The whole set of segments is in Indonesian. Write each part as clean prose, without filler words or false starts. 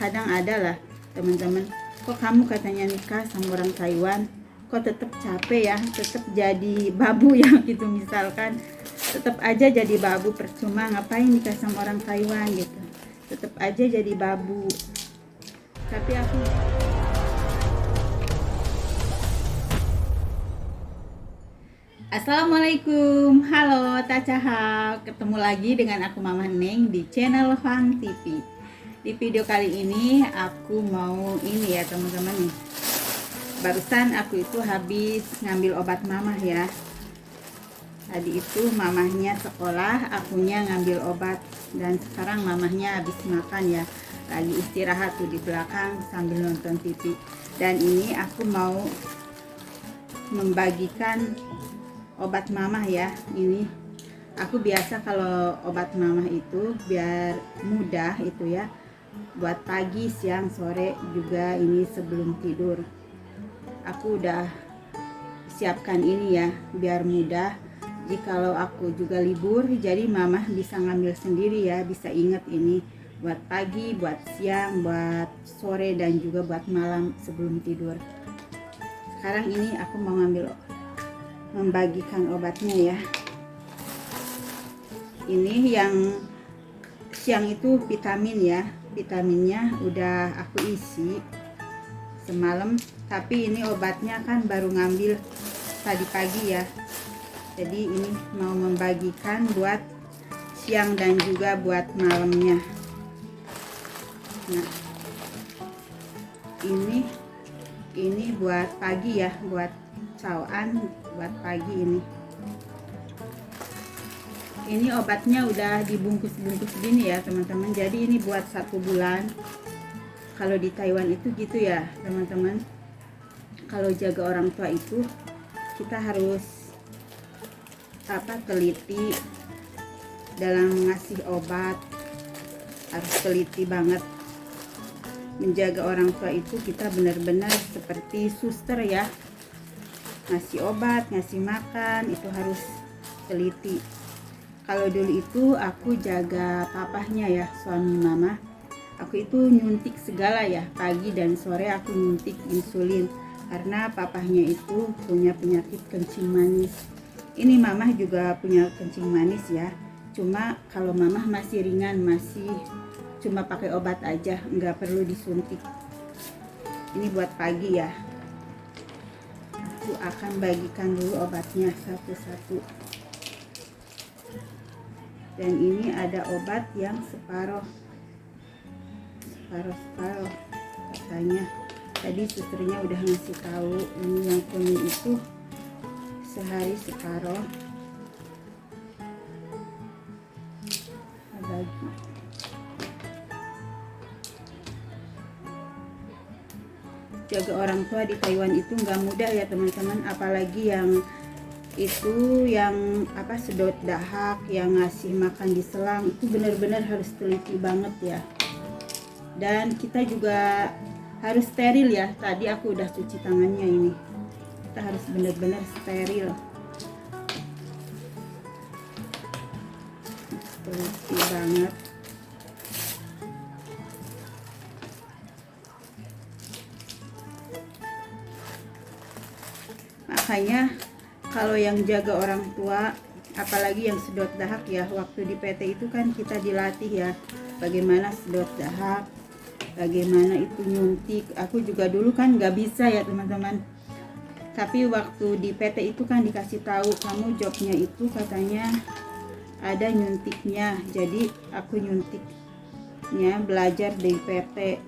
kadang ada lah teman-teman, kok kamu katanya nikah sama orang Taiwan kok tetap capek ya, tetap jadi babu ya gitu, misalkan tetap aja jadi babu, percuma ngapain nikah sama orang Taiwan gitu, tetap aja jadi babu. Tapi aku Assalamualaikum, halo Tacaha, ketemu lagi dengan aku Mama Neng di channel Hwang TV. Di video kali ini aku mau ini ya teman-teman nih, barusan aku itu habis ngambil obat mamah ya. Tadi itu mamahnya sekolah, akunya ngambil obat, dan sekarang mamahnya habis makan ya, lagi istirahat tuh di belakang sambil nonton TV. Dan ini aku mau membagikan obat mamah ya. Ini aku biasa kalau obat mamah itu biar mudah itu ya, buat pagi, siang, sore juga, ini sebelum tidur aku udah siapkan ini ya, biar mudah. Jikalau aku juga libur, jadi mamah bisa ngambil sendiri ya, bisa inget ini buat pagi, buat siang, buat sore, dan juga buat malam sebelum tidur. Sekarang ini aku mau membagikan obatnya ya. Ini yang siang itu vitamin ya, vitaminnya udah aku isi semalam, tapi ini obatnya kan baru ngambil tadi pagi ya, jadi ini mau membagikan buat siang dan juga buat malamnya. Nah, ini buat pagi ya, buat cawaan, buat pagi. Ini obatnya udah dibungkus-bungkus gini ya teman-teman, jadi ini buat 1 bulan. Kalau di Taiwan itu gitu ya teman-teman, kalau jaga orang tua itu kita harus teliti dalam ngasih obat, harus teliti banget. Menjaga orang tua itu kita benar-benar seperti suster ya, ngasih obat, ngasih makan itu harus teliti. Kalau dulu itu aku jaga papahnya ya, suami mama, aku itu nyuntik segala ya, pagi dan sore aku nyuntik insulin karena papahnya itu punya penyakit kencing manis. Ini mamah juga punya kencing manis ya, cuma kalau mamah masih ringan, masih cuma pakai obat aja, nggak perlu disuntik. Ini buat pagi ya, aku akan bagikan dulu obatnya satu-satu. Dan ini ada obat yang separoh katanya, tadi susternya udah ngasih tahu. Ini yang kuning itu sehari separoh, bagi. Jaga orang tua di Taiwan itu nggak mudah ya teman-teman, apalagi yang itu yang sedot dahak, yang ngasih makan di selang, itu benar-benar harus teliti banget ya. Dan kita juga harus steril ya, tadi aku udah cuci tangannya, ini kita harus benar-benar steril, teliti banget. Makanya kalau yang jaga orang tua, apalagi yang sedot dahak ya, waktu di PT itu kan kita dilatih ya, bagaimana sedot dahak, bagaimana itu nyuntik. Aku juga dulu kan nggak bisa ya teman-teman, tapi waktu di PT itu kan dikasih tahu, kamu jobnya itu katanya ada nyuntiknya, jadi aku nyuntiknya belajar di PT.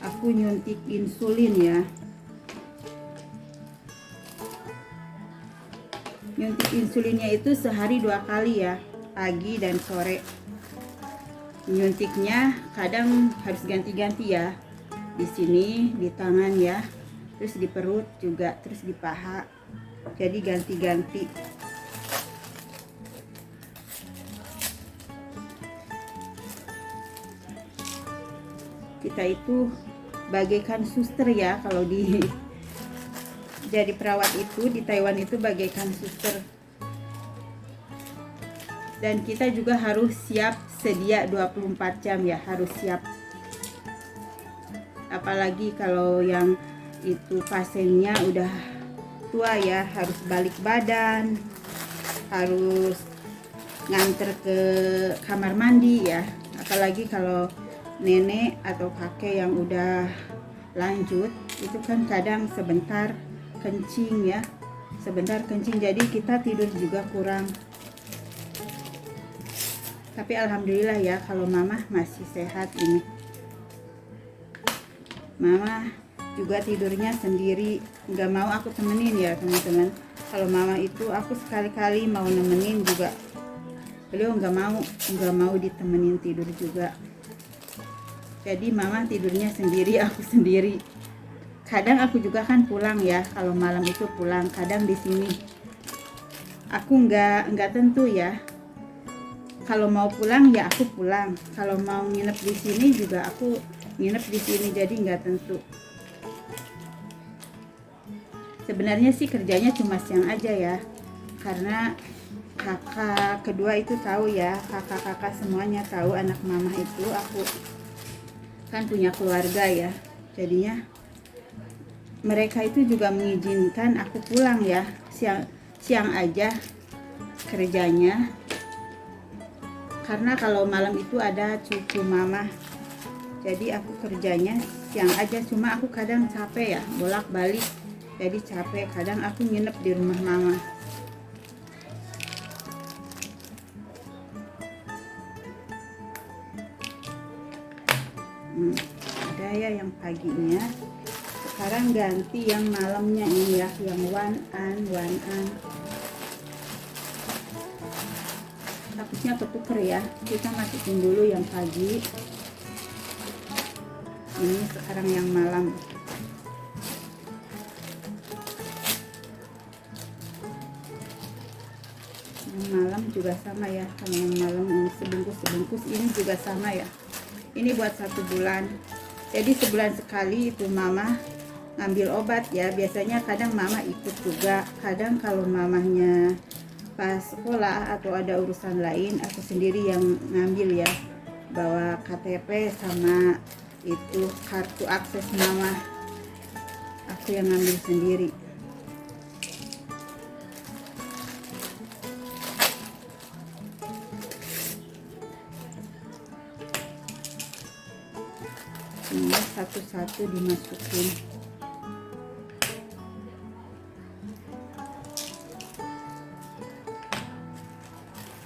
Aku nyuntik insulin ya, nyuntik insulinnya itu sehari 2 kali ya, pagi dan sore. Nyuntiknya kadang harus ganti-ganti ya, di sini, di tangan ya, terus di perut juga, terus di paha, jadi ganti-ganti. Kita itu bagaikan suster ya, kalau jadi perawat itu di Taiwan itu bagaikan suster. Dan kita juga harus siap sedia 24 jam ya, harus siap. Apalagi kalau yang itu pasiennya udah tua ya, harus balik badan, harus nganter ke kamar mandi ya. Apalagi kalau nenek atau kakek yang udah lanjut, itu kan kadang sebentar kencing ya, jadi kita tidur juga kurang. Tapi alhamdulillah ya, kalau mama masih sehat ini. Mama juga tidurnya sendiri, nggak mau aku temenin ya teman-teman. Kalau mama itu aku sekali-kali mau nemenin juga, beliau nggak mau ditemenin tidur juga. Jadi mama tidurnya sendiri, aku sendiri. Kadang aku juga kan pulang ya, kalau malam itu pulang. Kadang di sini aku nggak tentu ya. Kalau mau pulang ya aku pulang. Kalau mau nginep di sini juga aku nginep di sini. Jadi nggak tentu. Sebenarnya sih kerjanya cuma siang aja ya, karena kakak kedua itu tahu ya, kakak-kakak semuanya tahu anak mama itu. Aku kan punya keluarga ya, jadinya mereka itu juga mengizinkan aku pulang ya, siang aja kerjanya. Karena kalau malam itu ada cucu mama, jadi aku kerjanya siang aja. Cuma aku kadang capek ya, bolak-balik, jadi capek. Kadang aku nginep di rumah mama. Ada ya yang paginya, sekarang ganti yang malamnya ini ya, yang one an. Takutnya ketuker ya, kita masukin dulu yang pagi. Ini sekarang yang malam. Yang malam juga sama ya, kalau yang malam ini sebungkus ini juga sama ya. Ini buat 1 bulan. Jadi sebulan sekali itu mama ngambil obat ya. Biasanya kadang mama ikut juga. Kadang kalau mamanya pas sekolah atau ada urusan lain, aku sendiri yang ngambil ya. Bawa KTP sama itu kartu akses mama. Aku yang ngambil sendiri. Ini satu-satu dimasukin.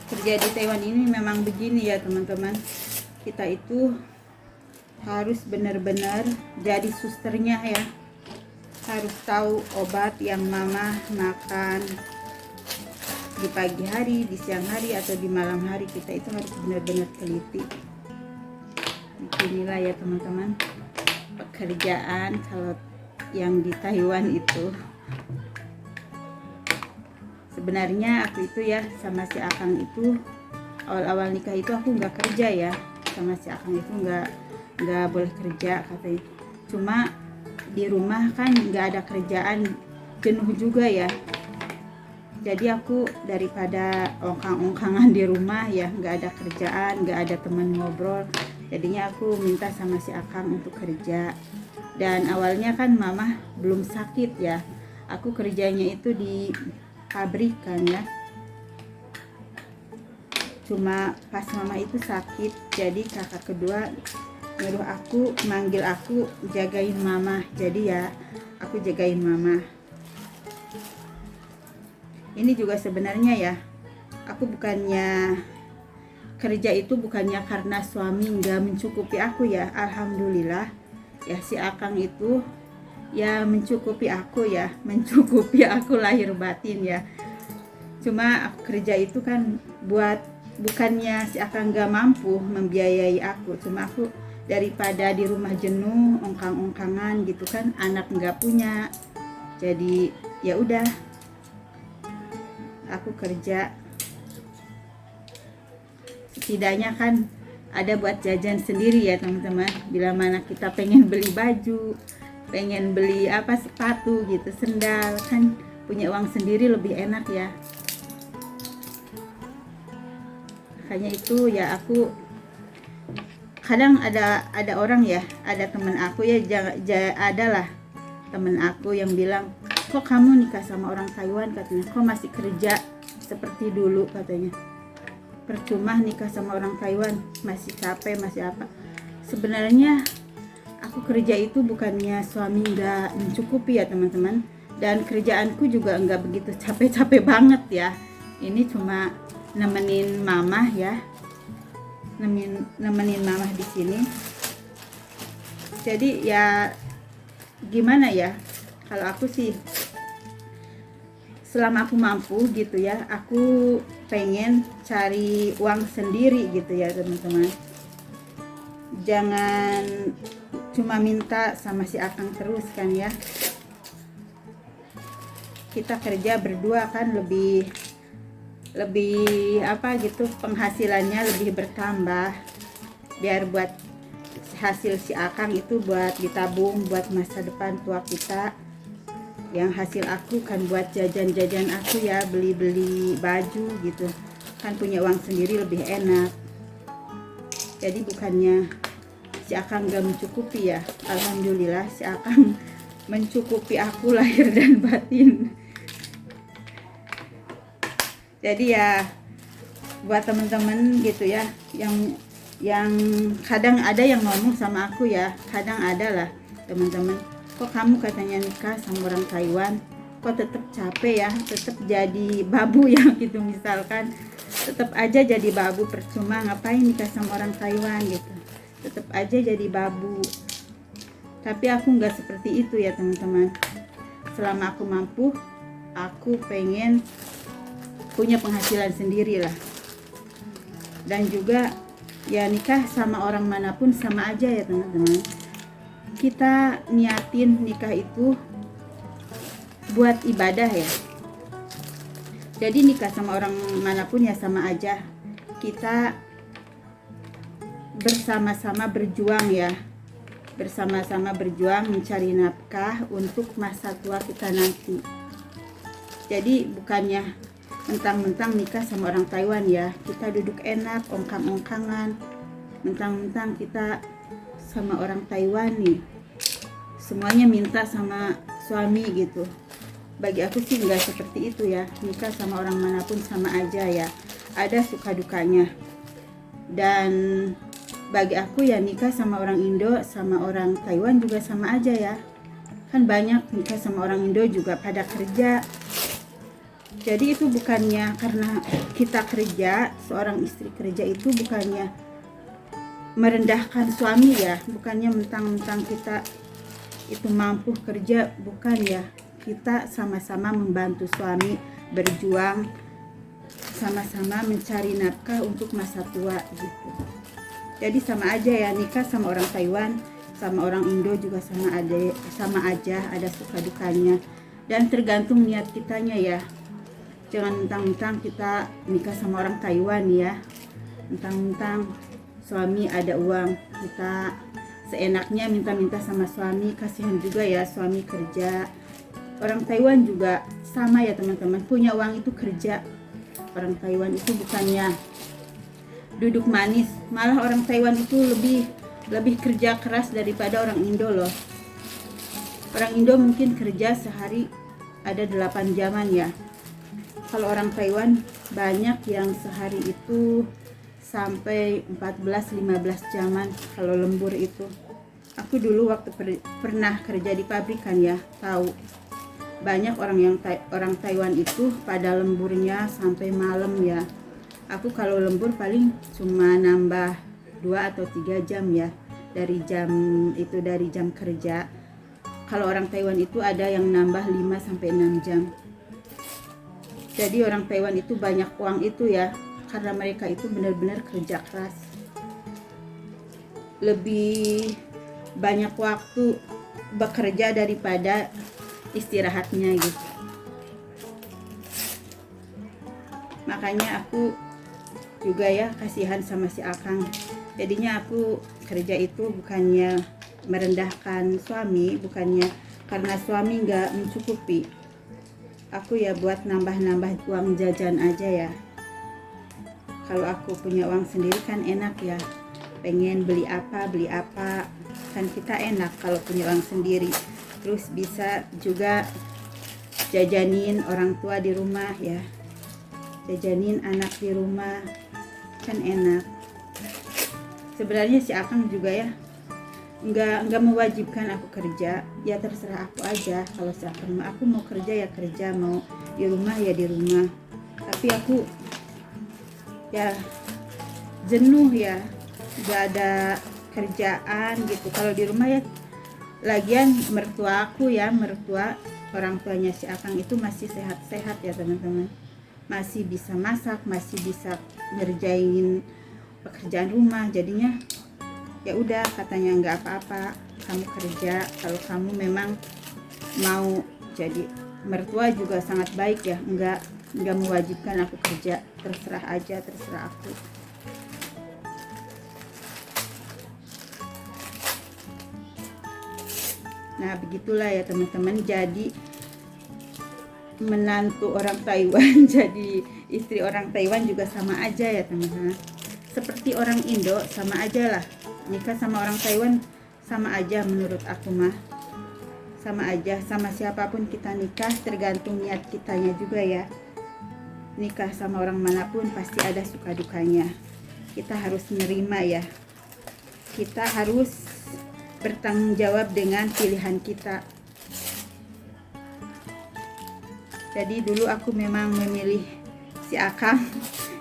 Kerja di Taiwan ini memang begini ya teman-teman. Kita itu harus benar-benar jadi susternya ya. Harus tahu obat yang mama makan di pagi hari, di siang hari, atau di malam hari. Kita itu harus benar-benar teliti. Inilah ya teman-teman, pekerjaan kalau yang di Taiwan itu. Sebenarnya aku itu ya sama si Akang itu, awal-awal nikah itu aku nggak kerja ya, sama si Akang itu nggak boleh kerja katanya. Cuma di rumah kan nggak ada kerjaan, jenuh juga ya. Jadi aku daripada ongkang-ongkangan di rumah ya, nggak ada kerjaan, nggak ada teman ngobrol, jadinya aku minta sama si Akang untuk kerja. Dan awalnya kan mama belum sakit ya, aku kerjanya itu di pabrik kan ya. Cuma pas mama itu sakit, jadi kakak kedua nyuruh aku, manggil aku jagain mama. Jadi ya aku jagain mama. Ini juga sebenarnya ya, aku bukannya kerja itu bukannya karena suami nggak mencukupi aku ya. Alhamdulillah ya, si Akang itu ya mencukupi aku ya, mencukupi aku lahir batin ya. Cuma aku kerja itu kan bukannya si Akang nggak mampu membiayai aku. Cuma aku daripada di rumah jenuh ongkang-ongkangan gitu kan, anak nggak punya, jadi ya udah aku kerja. Setidaknya kan ada buat jajan sendiri ya teman-teman. Bila mana kita pengen beli baju, pengen beli sepatu gitu, sendal, kan punya uang sendiri lebih enak ya. Makanya itu ya aku kadang ada orang ya, ada teman aku ya, adalah teman aku yang bilang, kok kamu nikah sama orang Taiwan, katanya, kok masih kerja seperti dulu, katanya, percuma nikah sama orang Taiwan, masih capek, masih apa. Sebenarnya aku kerja itu bukannya suami nggak mencukupi ya teman-teman, dan kerjaanku juga nggak begitu capek-capek banget ya. Ini cuma nemenin mama ya, nemenin mama di sini. Jadi ya gimana ya, kalau aku sih selama aku mampu gitu ya, aku pengen cari uang sendiri gitu ya teman-teman. Jangan cuma minta sama si akang terus kan ya. Kita kerja berdua kan lebih apa gitu, penghasilannya lebih bertambah, biar buat hasil si akang itu buat ditabung buat masa depan tua kita. Yang hasil aku kan buat jajan-jajan aku ya, beli-beli baju gitu kan, punya uang sendiri lebih enak. Jadi bukannya si akang gak mencukupi ya, alhamdulillah si akang mencukupi aku lahir dan batin. Jadi ya buat teman-teman gitu ya, yang kadang ada yang ngomong sama aku ya, kadang ada lah teman-teman, kok kamu katanya nikah sama orang Taiwan, kok tetap capek ya, tetap jadi babu ya gitu, misalkan tetap aja jadi babu, percuma ngapain nikah sama orang Taiwan gitu, tetap aja jadi babu. Tapi aku nggak seperti itu ya teman-teman. Selama aku mampu, aku pengen punya penghasilan sendiri lah. Dan juga ya nikah sama orang manapun sama aja ya teman-teman. Kita niatin nikah itu buat ibadah ya. Jadi nikah sama orang manapun ya sama aja. Kita bersama-sama berjuang ya. Bersama-sama berjuang mencari nafkah untuk masa tua kita nanti. Jadi bukannya mentang-mentang nikah sama orang Taiwan ya, kita duduk enak, ongkang-ongkangan, mentang-mentang kita sama orang Taiwan nih, semuanya minta sama suami gitu. Bagi aku sih nggak seperti itu ya. Nikah sama orang manapun sama aja ya, ada suka dukanya. Dan bagi aku ya nikah sama orang Indo sama orang Taiwan juga sama aja ya. Kan banyak nikah sama orang Indo juga pada kerja. Jadi itu bukannya karena kita kerja, seorang istri kerja itu bukannya merendahkan suami ya, bukannya mentang-mentang kita itu mampu kerja, bukan ya. Kita sama-sama membantu suami berjuang, sama-sama mencari nafkah untuk masa tua gitu. Jadi sama aja ya, nikah sama orang Taiwan sama orang Indo juga sama aja, ada suka dukanya. Dan tergantung niat kitanya ya. Jangan mentang-mentang kita nikah sama orang Taiwan ya, mentang-mentang suami ada uang, kita seenaknya minta-minta sama suami. Kasihan juga ya suami kerja. Orang Taiwan juga sama ya teman-teman, punya uang itu kerja. Orang Taiwan itu bukannya duduk manis, malah orang Taiwan itu lebih kerja keras daripada orang Indo loh. Orang Indo mungkin kerja sehari ada 8 jaman ya. Kalau orang Taiwan banyak yang sehari itu sampai 14-15 jaman kalau lembur itu. Aku dulu waktu pernah kerja di pabrikan ya, tahu. Banyak orang Taiwan itu pada lemburnya sampai malam ya. Aku kalau lembur paling cuma nambah 2 atau 3 jam ya dari jam kerja. Kalau orang Taiwan itu ada yang nambah 5 sampai 6 jam. Jadi orang Taiwan itu banyak uang itu ya, karena mereka itu benar-benar kerja keras. Lebih banyak waktu bekerja daripada istirahatnya gitu. Makanya aku juga ya kasihan sama si akang. Jadinya aku kerja itu bukannya merendahkan suami, bukannya karena suami nggak mencukupi. Aku ya buat nambah-nambah uang jajan aja ya. Kalau aku punya uang sendiri kan enak ya. pengen beli apa kan kita enak kalau punya uang sendiri. Terus bisa juga jajanin orang tua di rumah ya, jajanin anak di rumah kan enak. Sebenarnya si Akang juga ya nggak mewajibkan aku kerja, ya terserah aku aja. Kalau si Akang aku mau kerja ya kerja, mau di rumah ya di rumah. Tapi aku ya jenuh ya, nggak ada kerjaan gitu. Kalau di rumah ya, lagian mertua aku ya, mertua orang tuanya si Akang itu masih sehat-sehat ya teman-teman, masih bisa masak, masih bisa ngerjain pekerjaan rumah. Jadinya ya udah, katanya nggak apa-apa kamu kerja kalau kamu memang mau. Jadi mertua juga sangat baik ya, nggak mewajibkan aku kerja, terserah aja, terserah aku. Nah begitulah ya teman-teman, jadi menantu orang Taiwan jadi istri orang Taiwan juga sama aja ya teman-teman, seperti orang Indo sama aja lah. Nikah sama orang Taiwan sama aja menurut aku mah, sama aja. Sama siapapun kita nikah tergantung niat kitanya juga ya. Nikah sama orang manapun pasti ada suka dukanya, kita harus menerima ya, kita harus bertanggung jawab dengan pilihan kita. Jadi dulu aku memang memilih si Akang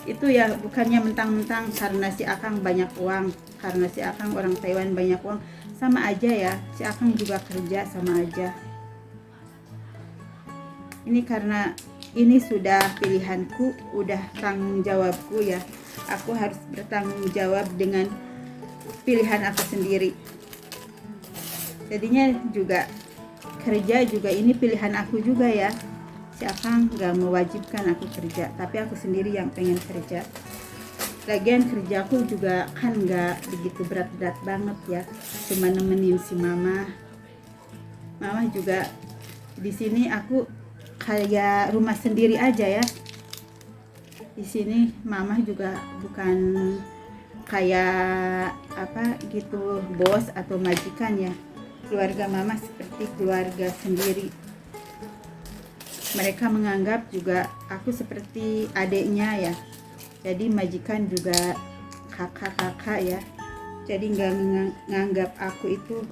itu ya bukannya mentang-mentang karena si Akang banyak uang, karena si Akang orang Taiwan banyak uang, sama aja ya, si Akang juga kerja sama aja. Ini karena ini sudah pilihanku, udah tanggung jawabku ya, aku harus bertanggung jawab dengan pilihan aku sendiri. Jadinya juga kerja juga ini pilihan aku juga ya. Si Akang gak mewajibkan aku kerja, tapi aku sendiri yang pengen kerja. Lagian kerjaku juga kan gak begitu berat-berat banget ya, cuma nemenin si mama. Mama juga di sini aku kayak rumah sendiri aja ya. Di sini mama juga bukan kayak apa gitu bos atau majikan ya. Keluarga mama seperti keluarga sendiri. Mereka menganggap juga aku seperti adiknya ya, jadi majikan juga kakak-kakak ya. Jadi nggak menganggap aku itu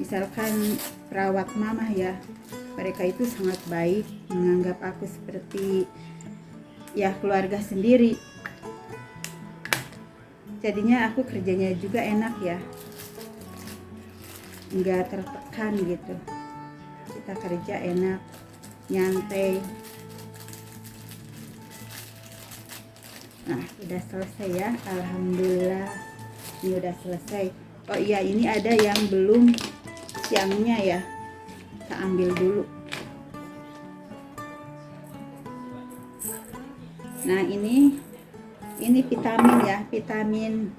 misalkan perawat mama ya. Mereka itu sangat baik, menganggap aku seperti ya keluarga sendiri. Jadinya aku kerjanya juga enak ya, nggak tertekan gitu. Kita kerja enak, nyantai. Nah udah selesai ya, alhamdulillah ini udah selesai. Oh iya, ini ada yang belum siangnya ya, kita ambil dulu. Nah ini vitamin ya, vitamin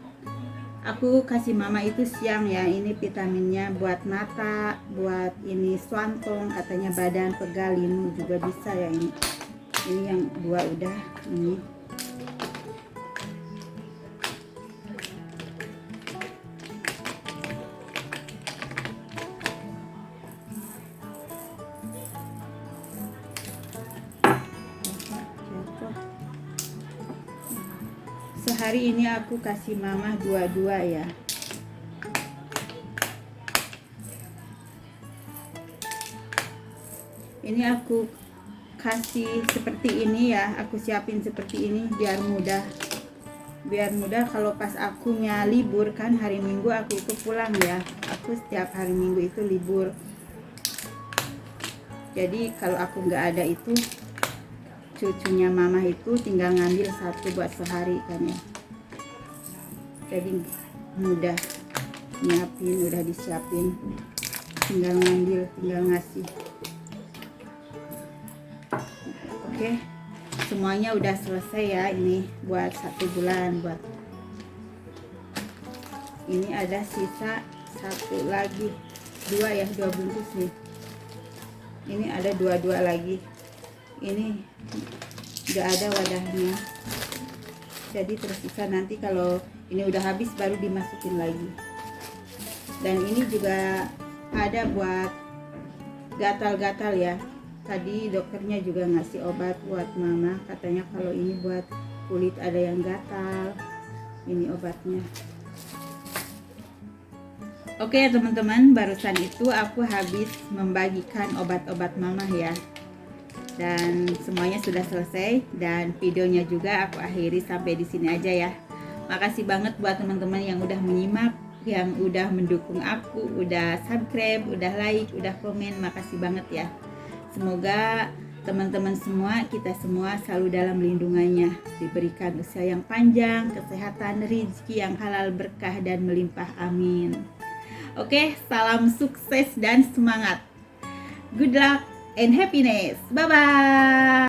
aku kasih mama itu siang ya. Ini vitaminnya buat mata, buat ini swantong, katanya badan pegal, linu juga bisa ya. Ini yang dua udah ini. Sehari ini aku kasih mama dua-dua ya. Ini aku kasih seperti ini ya, aku siapin seperti ini biar mudah. Biar mudah kalau pas akunya libur kan, hari Minggu aku itu pulang ya. Aku setiap hari Minggu itu libur. Jadi kalau aku nggak ada itu, cucunya mama itu tinggal ngambil satu buat sehari kan ya. Jadi mudah nyiapin, udah disiapin, tinggal ngambil, tinggal ngasih. Oke, semuanya udah selesai ya. Ini buat 1 bulan. Buat ini ada sisa 1 lagi, 2 ya, 2 bungkus nih. Ini ada 2 lagi. Ini nggak ada wadahnya, jadi tersisa nanti kalau Ini udah habis baru dimasukin lagi. Dan ini juga ada buat gatal-gatal ya. Tadi dokternya juga ngasih obat buat mama, katanya kalau ini buat kulit ada yang gatal. Ini obatnya. Oke teman-teman, barusan itu aku habis membagikan obat-obat mama ya. Dan semuanya sudah selesai dan videonya juga aku akhiri sampai di sini aja ya. Makasih banget buat teman-teman yang udah menyimak, yang udah mendukung aku, udah subscribe, udah like, udah komen. Makasih banget ya. Semoga teman-teman semua, kita semua selalu dalam lindungannya, diberikan usia yang panjang, kesehatan, rezeki yang halal, berkah dan melimpah, amin. Oke, salam sukses dan semangat. Good luck and happiness. Bye bye.